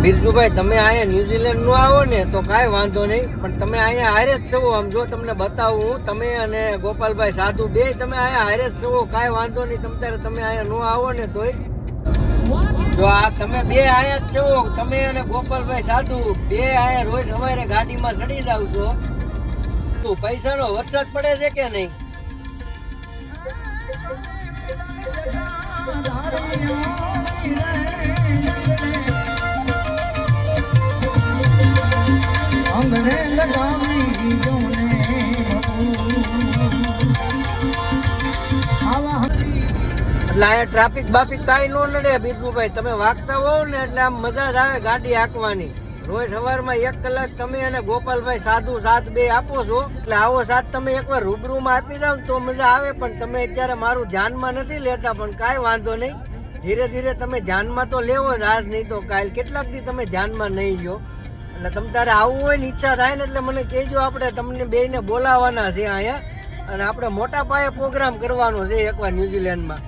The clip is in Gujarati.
બિરજુભાઈ, તમે અહીંયા ન્યુઝીલેન્ડ નું આવો ને તો કાંઈ વાંધો નહીં, પણ તમે અહીંયા હારે જ છો. આમ જો તમને બતાવું હું, તમે અને ગોપાલભાઈ સાધુ બે તમે અહીંયા હારે જ છો, કાંઈ વાંધો નહીં. તમે અહીંયા નો આવો ને તોય જો આ તમે બે અહીંયા જ છો, તમે અને ગોપાલભાઈ સાધુ બે અહીંયા રોજ સવારે ગાડીમાં ચડી જાવ છો. તો પૈસાનો વરસાદ પડે છે કે નહીં? અંગને લગાવી જોને એટલે અહીંયા ટ્રાફિક બાફિક કાંઈ નો નડે બિરજુભાઈ. તમે વાગતા હોવ ને એટલે આમ મજા જ આવે ગાડી હાંકવાની. રોજ સવારમાં 1 કલાક તમે અને ગોપાલભાઈ સાધુ સાથ બે આપો છો, એટલે આવો સાથ તમે એકવાર રૂબરૂમાં આપી જાવ તો મજા આવે. પણ તમે અત્યારે મારું ધ્યાનમાં નથી લેતા, પણ કાંઈ વાંધો નહીં. ધીરે ધીરે તમે ધ્યાનમાં તો લેવો જ, આજ નહીં તો કાલ. કેટલાક દી તમે ધ્યાનમાં નહીં લો. એટલે તમે તારે આવવું હોય ને ઈચ્છા થાય ને એટલે મને કહેજો, આપણે તમને બેયને બોલાવવાના છે અહીંયા. અને આપણે મોટા પાયે પ્રોગ્રામ કરવાનો છે એકવાર ન્યુઝીલેન્ડમાં.